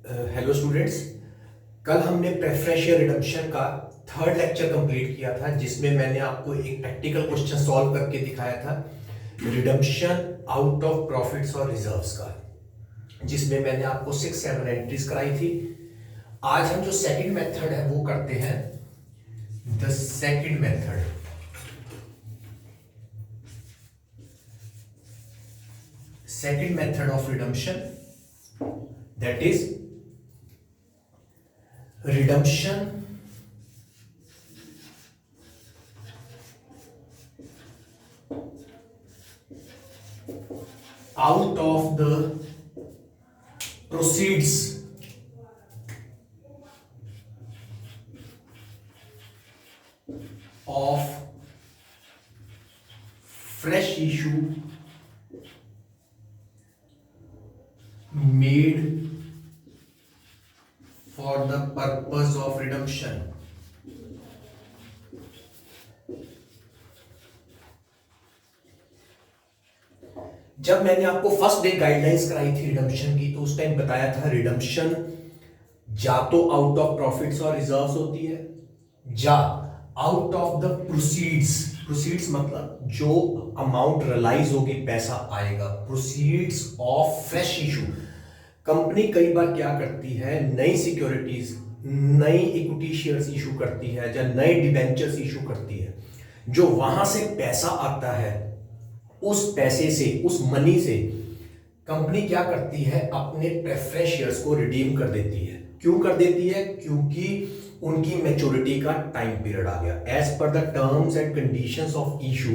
Hello students. कल हमने preference share redemption का थर्ड लेक्चर कंप्लीट किया था, जिसमें मैंने आपको एक प्रैक्टिकल क्वेश्चन सॉल्व करके दिखाया था रिडम्पशन आउट ऑफ प्रॉफिट्स और रिजर्व्स का, जिसमें मैंने आपको 6-7 एंट्रीज कराई थी। आज हम जो सेकंड मेथड है वो करते हैं, the second method of redemption, that is redemption out of the proceeds of fresh issue made for the purpose of redemption. जब मैंने आपको फर्स्ट डे गाइडलाइंस कराई थी रिडम्पशन की, तो उस टाइम बताया था रिडम्पशन जा तो आउट ऑफ प्रॉफिट्स और रिजर्व्स होती है, जा आउट ऑफ द प्रोसीड्स मतलब जो अमाउंट रियलाइज होगी, पैसा आएगा, proceeds of fresh issue. Company कई बार क्या करती है, नई सिक्योरिटीज, नई इक्विटी शेयर्स इशू करती है या नए डिबेंचर्स इशू करती है। जो वहां से पैसा आता है, उस पैसे से, उस मनी से कंपनी क्या करती है, अपने प्रेफरेंस शेयर्स को रिडीम कर देती है। क्यों कर देती है? क्योंकि उनकी मैच्योरिटी का टाइम पीरियड आ गया। As per the terms and conditions of issue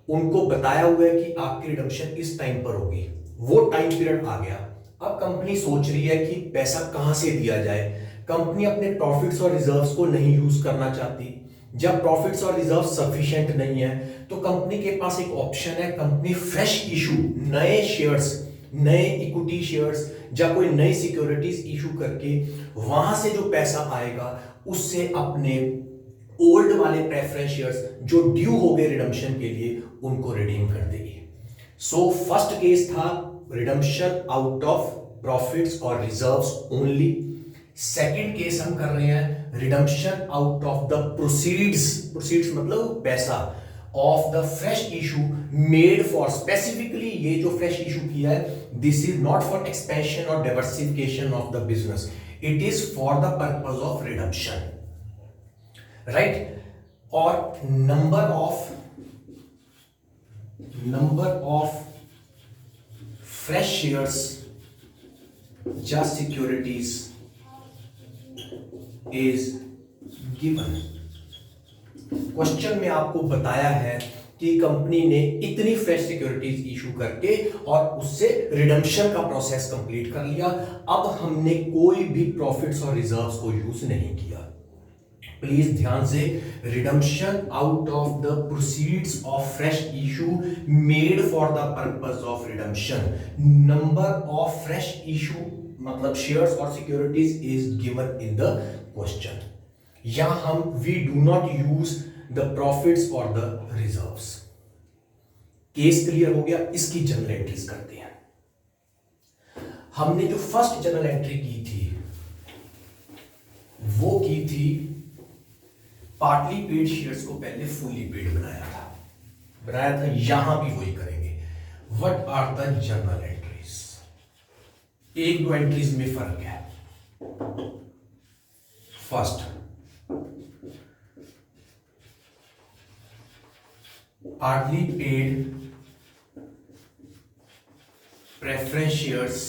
उनको बताया हुआ है कि आपकी रिडम्पशन इस टाइम पर होगी, वो टाइम पीरियड आ गया। अब कंपनी सोच रही है कि पैसा कहां से दिया जाए। कंपनी अपने प्रॉफिट्स और रिजर्व्स को नहीं यूज करना चाहती। जब प्रॉफिट्स और रिजर्व सफिशिएंट नहीं है, तो कंपनी के पास एक ऑप्शन है, कंपनी फ्रेश इशू, नए शेयर्स, नए इक्विटी शेयर्स या कोई नई सिक्योरिटीज इशू करके वहां से जो पैसा आएगा उससे अपने ओल्ड वाले प्रेफरेंस शेयर्स जो ड्यू हो गए रिडम्पशन के लिए, उनको रिडीम कर देगी। सो फर्स्ट केस था रिडम्पशन आउट ऑफ प्रॉफिट्स और रिजर्व्स ओनली। सेकंड केस हम कर रहे हैं redemption out of the proceeds मतलब पैसा, of the fresh issue made for, specifically ये जो फ्रेश इशू किया है, this is not for expansion और diversification of the business, it is for the purpose of redemption, right. और number of fresh shares या securities is given. Question में आपको बताया है कि कंपनी ने इतनी फ्रेश सिक्योरिटीज इशू करके और उससे रिडम्पशन का प्रोसेस कंप्लीट कर लिया। अब हमने कोई भी प्रॉफिट्स और रिजर्व्स को यूज नहीं किया। प्लीज ध्यान से, redemption out of the proceeds of fresh issue made for the purpose of redemption. Number of fresh issue मतलब शेयर्स और securities is given in the question. या हम we do not use the profits और the reserves. Case clear हो गया। इसकी journal entries करते हैं। हमने जो फर्स्ट जर्नल एंट्री की थी वो की थी पार्टली पेड शेयर्स को पहले फुली पेड बनाया था, यहां भी वही करेंगे। What are the journal entries? एक दो एंट्रीज में फर्क है। First, partly paid preference shares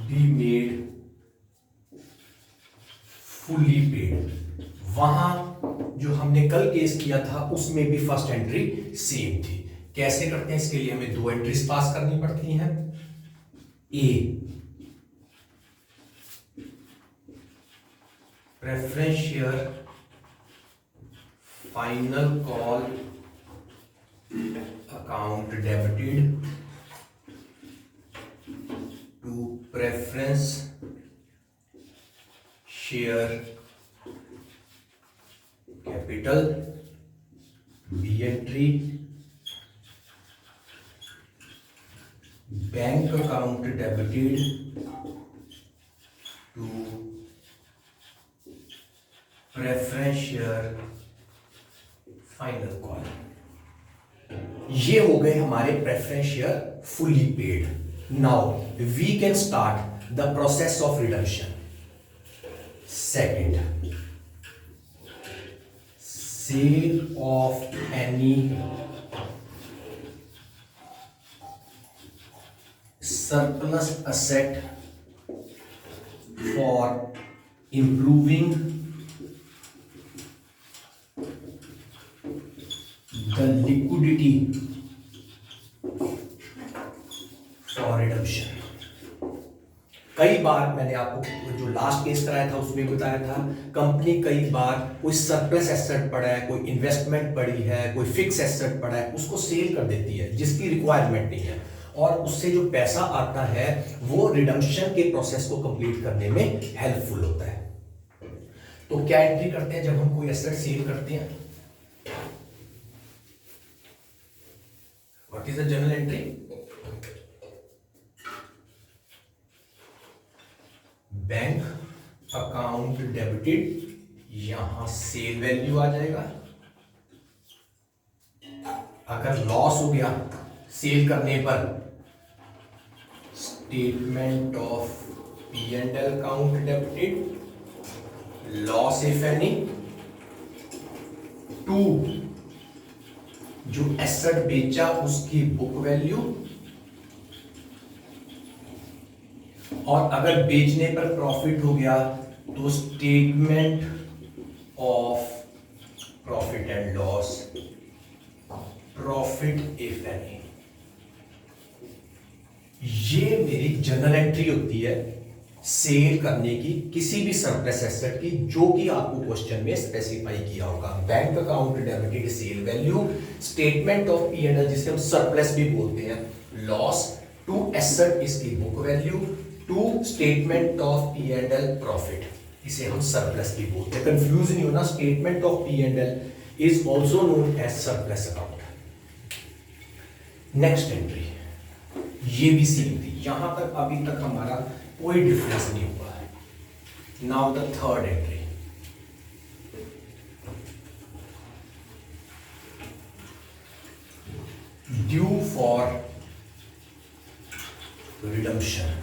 be made fully paid। वहां जो हमने कल केस किया था उसमें भी फर्स्ट एंट्री सेम थी। कैसे करते हैं? इसके लिए हमें दो एंट्रीज पास करनी पड़ती हैं। A, preference share final call account debited to preference share capital, B entry bank account debited to preference share final call. ये हो गए हमारे preference share fully paid. Now we can start the process of redemption. Second, sale of any surplus asset for improving the liquidity for redemption। कई बार मैंने आपको जो last case कराया था उसमें बताया था, कंपनी कई बार कोई सरप्लस एसेट पड़ा है, कोई इन्वेस्टमेंट पड़ी है, कोई फिक्स एसेट पड़ा है, उसको सेल कर देती है जिसकी रिक्वायरमेंट नहीं है, और उससे जो पैसा आता है वो रिडम्पशन के प्रोसेस को कंप्लीट करने में हेल्पफुल होता है। तो क्या एंट्री करते हैं जब हम कोई एसेट सेल करते हैं? What is the general entry? Bank account debited, यहां सेल वैल्यू आ जाएगा। अगर लॉस हो गया सेल करने पर, statement of P and L account debited, loss if any, to जो एसेट बेचा उसकी बुक वैल्यू, और अगर बेचने पर प्रॉफिट हो गया तो statement of profit and loss, profit if any. ये मेरी जनरल एंट्री होती है सेल करने की किसी भी सरप्लस एसेट की, जो कि आपको क्वेश्चन में स्पेसिफाई किया होगा। Bank account debited sale value, statement of P and L जिसे हम सरप्लस भी बोलते हैं, लॉस, टू एसेट इसकी book value, to statement of P and L profit, इसे हम सरप्लस भी बोलते हैं। कंफ्यूज नहीं होना, statement of P and L is also known as surplus account. Next entry ये भी सेम थी, यहां तक अभी तक हमारा कोई डिफरेंस नहीं हुआ है। Now the third entry, due for redemption.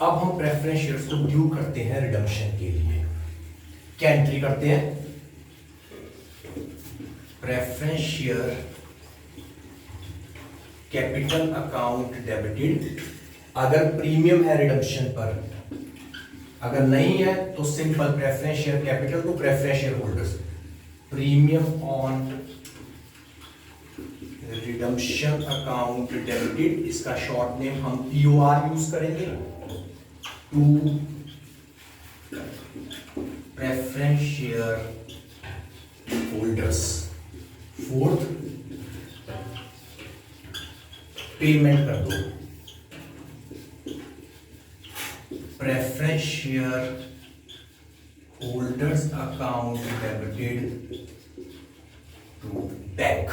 अब हम प्रेफरेंस शेयर्स को ड्यू करते हैं रिडम्पशन के लिए। क्या एंट्री करते हैं? Preference share capital account debited. अगर प्रीमियम है रिडम्पशन पर, अगर नहीं है तो simple preference share capital to preference share holders, premium on redemption account debited, इसका शॉर्ट नेम हम पीओआर यूज करेंगे, to preference share holders. Fourth, payment कर दो, preference share holders account debited to bank.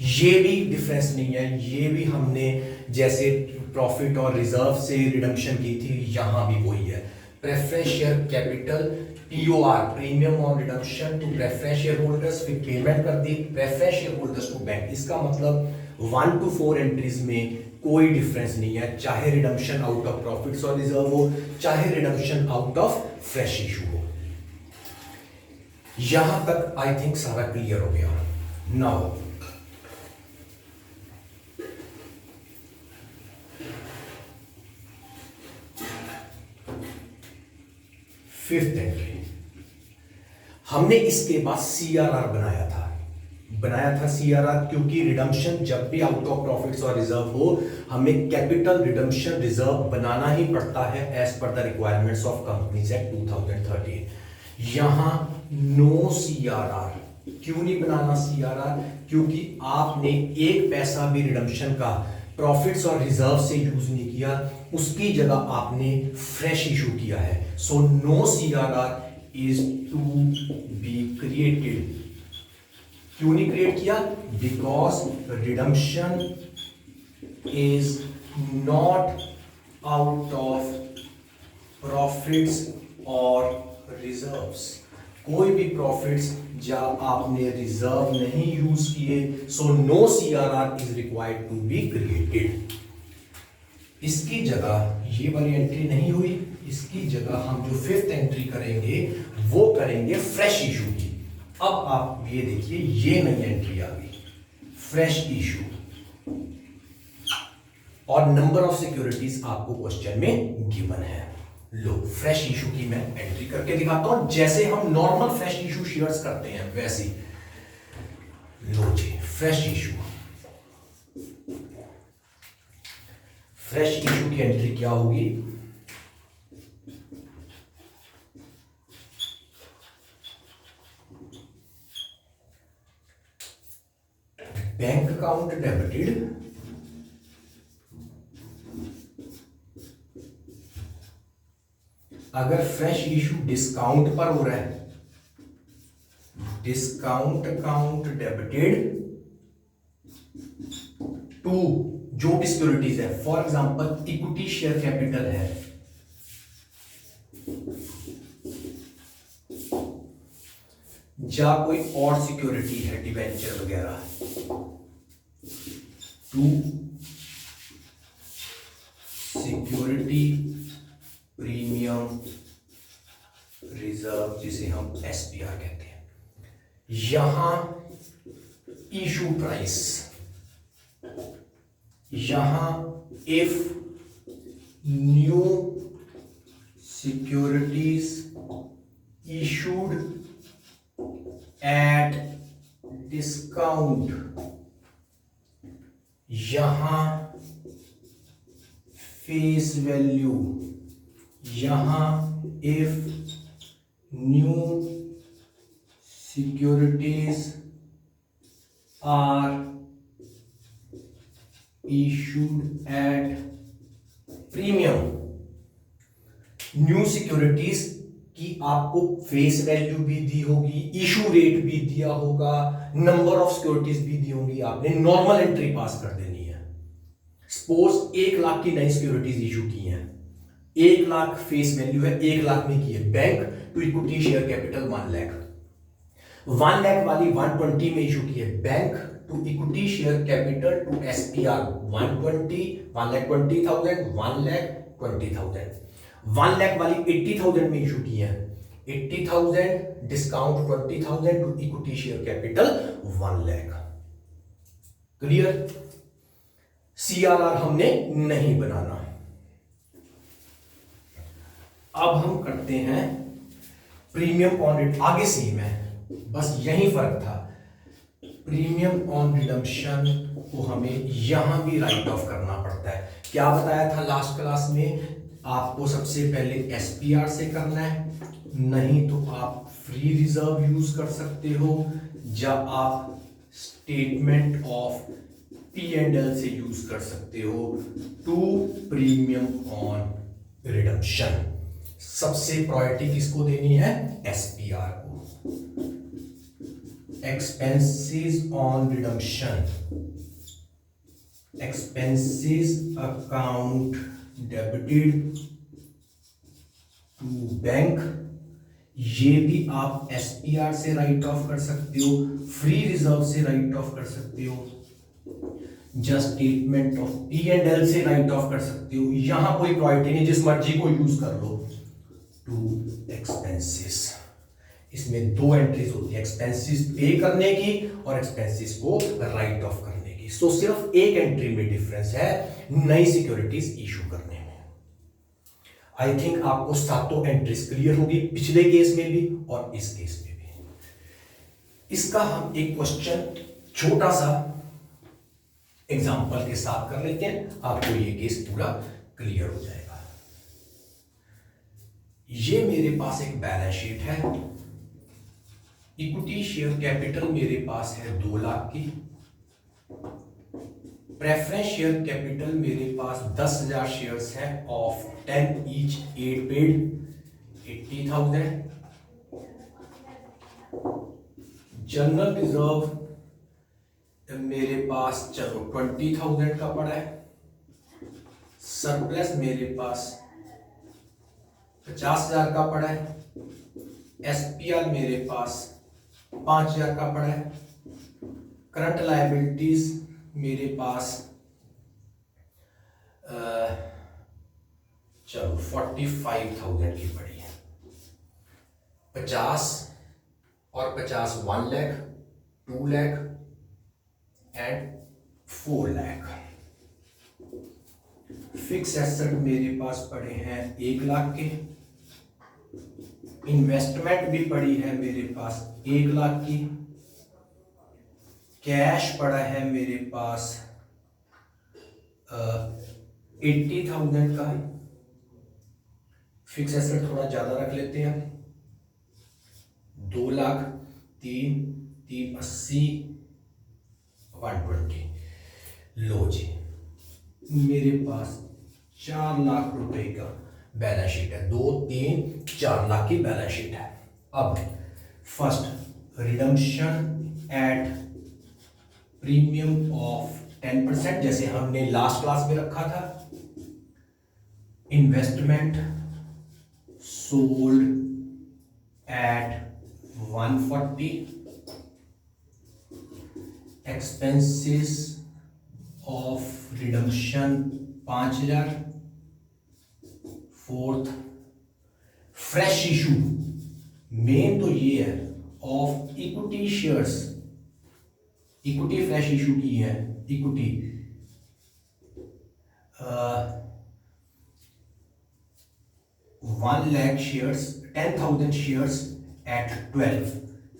ये भी डिफरेंस नहीं है, ये भी हमने जैसे प्रॉफिट और रिजर्व से रिडम्पशन की थी, यहां भी वही है। Preference share capital POR, premium on redemption to preference share holders, फिर पेमेंट कर दी preference share holders to bank. इसका मतलब 1 to 4 एंट्रीज में कोई डिफरेंस नहीं है, चाहे रिडम्पशन आउट ऑफ प्रॉफिट्स और रिजर्व हो, चाहे redemption out of fresh issue हो। यहां तक आई थिंक सारा क्लियर हो गया। नाउ फिफ्थ एंट्री, हमने इसके बाद सीआरआर बनाया था सीआरआर, क्योंकि रिडम्पशन जब भी आउट ऑफ प्रॉफिट्स और रिजर्व हो, हमें कैपिटल रिडम्पशन रिजर्व बनाना ही पड़ता है as per the requirements of Companies Act 2013। यहां नो सीआरआर। क्यों नहीं बनाना सीआरआर? क्योंकि आपने एक पैसा भी रिडम्पशन का प्रॉफिट्स और रिजर्व से यूज नहीं किया, उसकी जगह आपने फ्रेश इशू किया है। So no CRR is to be created. क्यों नहीं क्रिएट किया? Because redemption is not out of profits और रिजर्व्स, कोई भी प्रॉफिट्स जब आपने रिजर्व नहीं यूज किए, so no CRR is required to be created. इसकी जगह ये वाली एंट्री नहीं हुई, इसकी जगह हम जो फिफ्थ एंट्री करेंगे वो करेंगे फ्रेश इशू की। अब आप ये देखिए, ये नई एंट्री आ गई, फ्रेश इशू, और नंबर ऑफ सिक्योरिटीज आपको क्वेश्चन में गिवन है। लो, फ्रेश इशू की मैं एंट्री करके दिखाता हूं, जैसे हम नॉर्मल फ्रेश इशू शेयर्स करते हैं वैसे। लो जी, फ्रेश इशू, फ्रेश इशू की एंट्री क्या होगी? बैंक अकाउंट डेबिटेड, अगर फ्रेश इशू डिस्काउंट पर हो रहा है, डिस्काउंट अकाउंट डेबिटेड टू जो भी सिक्योरिटीज है, for example equity share capital है, या कोई और सिक्योरिटी है, डिबेंचर वगैरह, टू सिक्योरिटी प्रीमियम रिजर्व, जिसे हम एसपीआर कहते हैं। यहां इशू प्राइस, यहां if new securities issued at discount, यहां फेस वैल्यू, यहां if new securities are issued at premium, new securities की आपको फेस वैल्यू भी दी होगी, इशू रेट भी दिया होगा, नंबर ऑफ सिक्योरिटीज भी दी होंगी, आपने नॉर्मल एंट्री पास कर देनी है। सपोज 1 लाख की नई सिक्योरिटीज इशू की हैं, 1 लाख फेस वैल्यू है, 1 लाख में की है, bank to equity share capital 1 lakh, 1 lakh वाली 120 में इशू की है, bank to equity share capital to SPR 120, 1,20,000, 1,20,000, 1 lakh वाली 80,000 में इशू की है, 80,000 discount 20,000 to equity share capital 1 lakh. Clear? CRR हमने नहीं बनाना। अब हम करते हैं प्रीमियम ऑन रिडम्पशन, आगे सेम है, बस यही फर्क था। प्रीमियम ऑन रिडम्पशन को हमें यहां भी राइट ऑफ करना पड़ता है। क्या बताया था लास्ट क्लास में? आपको सबसे पहले एसपीआर से करना है, नहीं तो आप फ्री रिजर्व यूज कर सकते हो, जब आप statement of P and L से यूज कर सकते हो टू प्रीमियम ऑन रिडम्पशन। सबसे प्रायोरिटी किसको देनी है? एसपीआर को। Expenses on redemption, expenses account debited to bank, ये भी आप एसपीआर से राइट ऑफ कर सकते हो, फ्री रिजर्व से राइट ऑफ कर सकते हो, just statement of P and L से राइट ऑफ कर सकते हो। यहां कोई प्रायोरिटी नहीं, जिस मर्जी को यूज कर लो। टू एक्सपेंसेस, इसमें 2 एंट्रीज होती है, एक्सपेंसेस पे करने की और एक्सपेंसेस को राइट ऑफ करने की। सो सिर्फ एक एंट्री में डिफरेंस है नई सिक्योरिटीज इशू करने में। आई थिंक आपको सातों एंट्रीज क्लियर होगी, पिछले केस में भी और इस केस में भी। इसका हम एक क्वेश्चन छोटा सा एग्जांपल के साथ कर लेते हैं, आपको ये केस पूरा क्लियर हो जाएगा। ये मेरे पास एक बैलेंस शीट है, इक्विटी शेयर कैपिटल मेरे पास है 2 लाख की, प्रेफरेंस शेयर कैपिटल मेरे पास 10,000 शेयर्स है of 10 each, 8 paid 80,000, general reserve मेरे पास चलो 20,000 का पड़ा है, सरप्लस मेरे पास 50,000 का पड़ा है। SPR मेरे पास 5,000 का पड़ा है। करंट लायबिलिटीज मेरे पास चलो 45,000 की पड़ी है। 50 और 50 1 lakh, 2 lakh and 4 lakh. Fix asset मेरे पास पड़े हैं 1 लाख के। इन्वेस्टमेंट भी पड़ी है मेरे पास 1 लाख की। कैश पड़ा है मेरे पास 80,000 का। फिक्स एसेट थोड़ा ज्यादा रख लेते हैं, 2 लाख, 3 80, 120। लो जी, मेरे पास 4 लाख रुपए का बैलेंस शीट है। 2 3 4 लाख की बैलेंस शीट है। अब first redemption at premium of 10%, जैसे हमने लास्ट क्लास में रखा था। Investment sold at 140, expenses of redemption 5,000। Fourth fresh issue, main तो ये है, of equity shares. Equity fresh issue की है, equity 1 lakh shares, 10,000 shares at 12,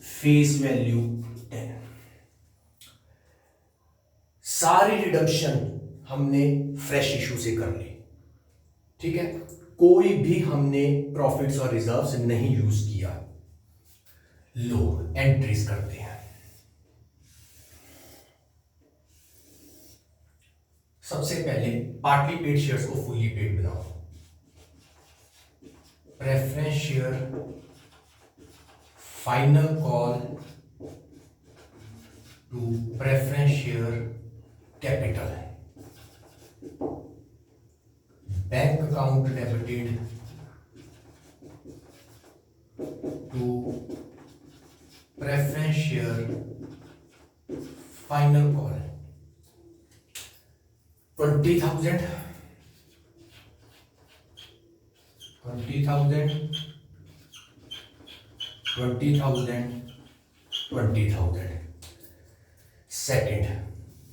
face value 10। सारी रिडम्पशन हमने फ्रेश इशू से कर ली, ठीक है। कोई भी हमने प्रॉफिट्स और रिजर्व्स नहीं यूज किया। लो एंट्रीज करते हैं। सबसे पहले पार्टली पेड शेयर्स को फुली पेड बनाओ। Preference share final call to preference share capital. Bank account debited to preference share final call 20,000, 20,000, 20,000, 20,000। Second,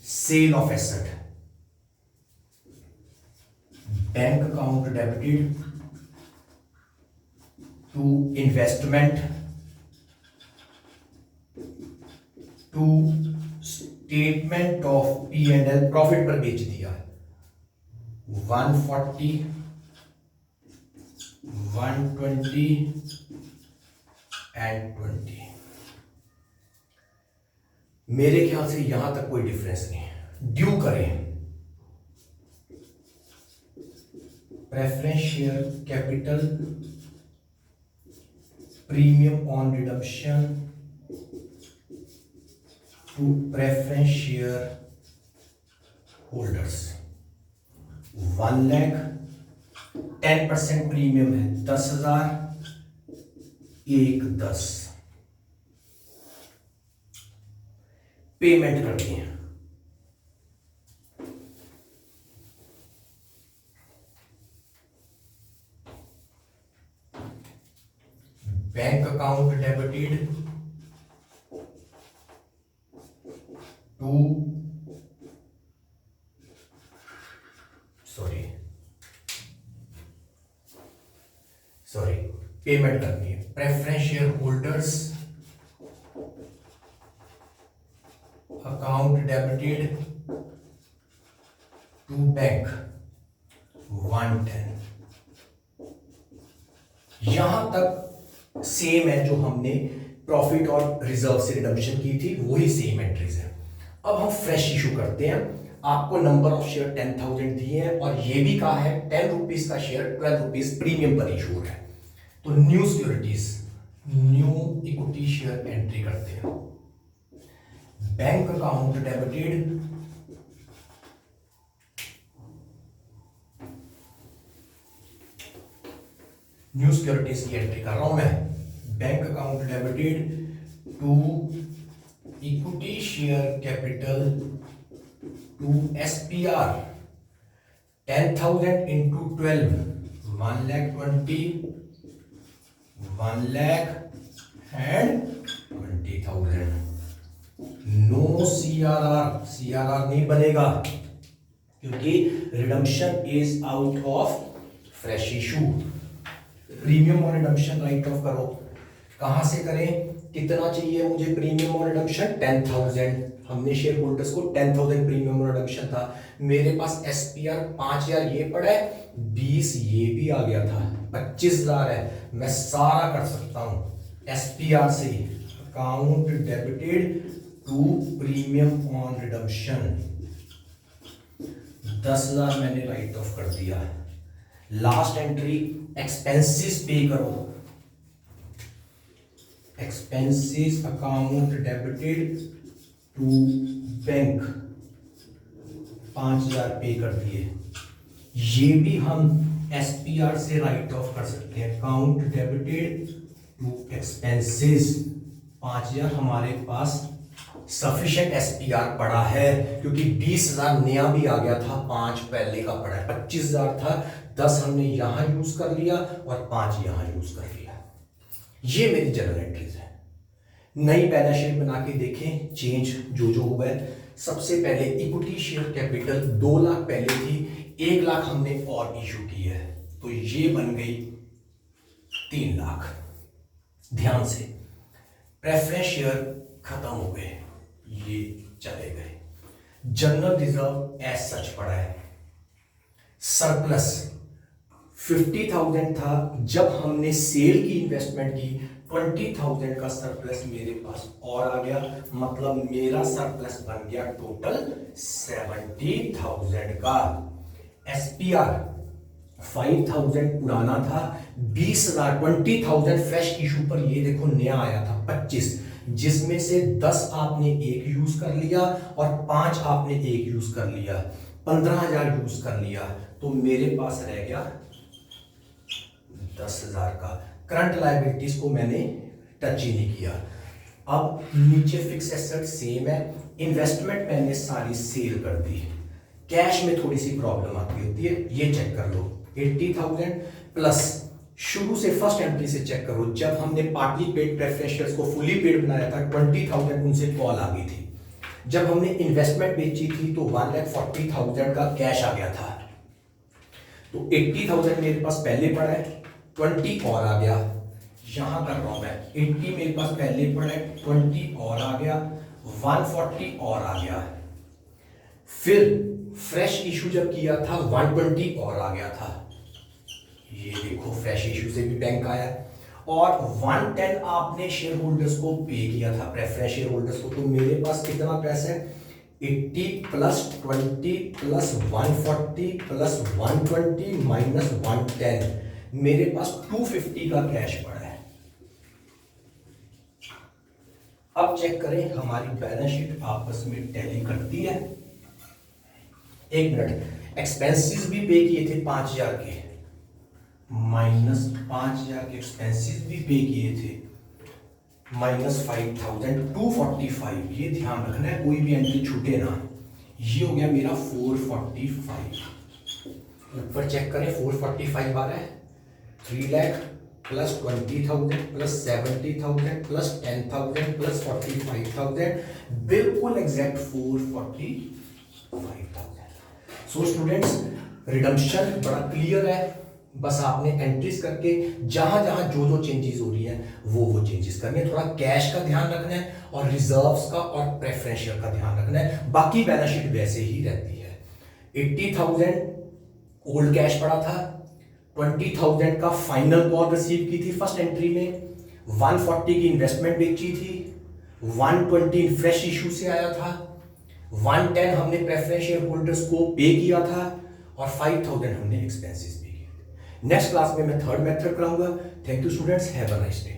sale of asset. Bank account debited to investment to statement of P&L, profit पर बेच दिया। 140, 120 and 20। मेरे ख्याल से यहां तक कोई difference नहीं है। ड्यू करें। Preference share capital premium on redemption to preference share holders 1 lakh, 10% premium है 10,000, 1,10। पेमेंट करती हैं। Bank account debited to sorry payment करनी है। Preference share holders account debited to bank 110। यहां तक सेम है जो हमने प्रॉफिट और रिजर्व से रिडम्पशन की थी, वही सेम एंट्रीज है। अब हम फ्रेश इशू करते हैं। आपको नंबर ऑफ शेयर 10,000 दिए हैं और ये भी कहा है 10 रुपीज का शेयर 12 रुपीज प्रीमियम पर इशू है। तो new securities, new equity share entry करते हैं। Bank account debited new securities की एंट्री कर रहा हूं मैं। Bank account debited to equity share capital to SPR 10,000 into 12 1,20,000 1,00,000 and 20,000। No CRR नहीं बनेगा क्योंकि redemption is out of fresh issue. Premium और रिडम्पशन राइट ऑफ करो, कहां से करें, कितना चाहिए मुझे प्रीमियम और रिडम्पशन 10,000। हमने शेयर होल्डर्स को 10,000 प्रीमियम और रिडम्पशन था। मेरे पास SPR 5,000 ये पड़ा है, 20 ये भी आ गया था, 25,000 है। मैं सारा कर सकता हूं SPR से। Account debited to premium on redemption 10,000 मैंने राइट ऑफ कर दिया। लास्ट एंट्री एक्सपेंसेस पे करो, expenses account debited to bank 5,000 pay कर दिए। ये भी हम SPR से राइट ऑफ कर सकते हैं। अकाउंट डेबिटेड टू एक्सपेंसेस 5,000 हमारे पास सफिशिएंट SPR पड़ा है क्योंकि 20,000 नया भी आ गया था, 5 पहले का पड़ा है, 25,000 था, 10 हमने यहां यूज कर लिया और 5 यहां यूज कर लिया। ये मेरी जनरल एंट्रीज है। नई बैलेंस शीट बना के देखें चेंज जो हुआ है। सबसे पहले इक्विटी शेयर कैपिटल 2 लाख पहले थी, 1 लाख हमने और इशू की है, तो ये बन गई 3 लाख। ध्यान से, प्रेफरेंस शेयर खत्म हो गए, ये चले गए। जनरल रिजर्व एज सच पड़ा है। सरप्लस 50,000 था, जब हमने सेल की इन्वेस्टमेंट की 20,000 का सरप्लस मेरे पास और आ गया, मतलब मेरा सरप्लस बन गया टोटल 70,000 का। SPR 5,000 पुराना था, 20,000 20,000 फ्रेश इशू पर ये देखो नया आया था 25, जिसमें से 10 आपने एक यूज कर लिया और 5 आपने एक यूज कर लिया, 15,000 यूज कर लिया, तो मेरे पास रह गया 10,000 का। करंट लायबिलिटीज को मैंने टच ही नहीं किया। अब नीचे फिक्स एसेट सेम है, इन्वेस्टमेंट मैंने सारी सेल कर दी। कैश में थोड़ी सी प्रॉब्लम आती होती है, ये चेक कर लो। 80,000 प्लस शुरू से फर्स्ट एंट्री से चेक करो, जब हमने पार्टली पेड प्रेफरेंशियल्स को फुली पेड बनाया था 20,000 उनसे कॉल आ गई थी। जब हमने इन्वेस्टमेंट बेची थी तो 1,40,000 का कैश आ गया था। तो 80,000 मेरे पास पहले पड़ा है, 20 और आ गया, यहां कर रहा हूं मैं। 80 मेरे पास पहले पड़ा है, 20 और आ गया, 140 और आ गया। फिर फ्रेश इशू जब किया था 120 और आ गया था, ये देखो फ्रेश इशू से भी बैंक आया। और 110 आपने शेयर होल्डर्स को पे किया था, प्रेफरेंस शेयर होल्डर्स को, तो मेरे पास कितना पैसा है, 80 प्लस 20 प्लस 140 प्लस 120 माइनस 110, मेरे पास 250 का कैश पड़ा है। अब चेक करें हमारी बैलेंस शीट आपस में टैली करती है। एक मिनट, एक्सपेंसेस भी पे किए थे 5,000 के, माइनस 5,000 के एक्सपेंसेस भी पे किए थे, माइनस 5,000 245, ये ध्यान रखना है कोई भी एंट्री छूटे ना। ये हो गया मेरा 445। ऊपर चेक करें 445 आ रहा है, 3 lakh plus 20,000 plus 70,000 plus 10,000 plus 45,000, बिल्कुल एग्जैक्ट 445,000। सो स्टूडेंट्स, रिडम्पशन बड़ा क्लियर है, बस आपने एंट्रीज करके जहां जहां जो चेंजेस हो रही हैं वो चेंजेस करनी है। थोड़ा कैश का ध्यान रखना है और रिजर्व्स का और प्रेफरेंशियल का ध्यान रखना है, बाकी बैलेंस शीट वैसे ही रहती है। 80,000 ओल्ड कैश पड़ा था, 20,000 का फाइनल कॉल रिसीव की थी फर्स्ट एंट्री में, 140 की इन्वेस्टमेंट बेची थी, 120 फ्रेश इशू से आया था, 110 हमने प्रेफरेंस शेयर होल्डर्स को पे किया था और 5,000 हमने एक्सपेंसेस पे किए थे। नेक्स्ट क्लास में मैं थर्ड मेथड कराऊंगा। Thank you students, have a nice day.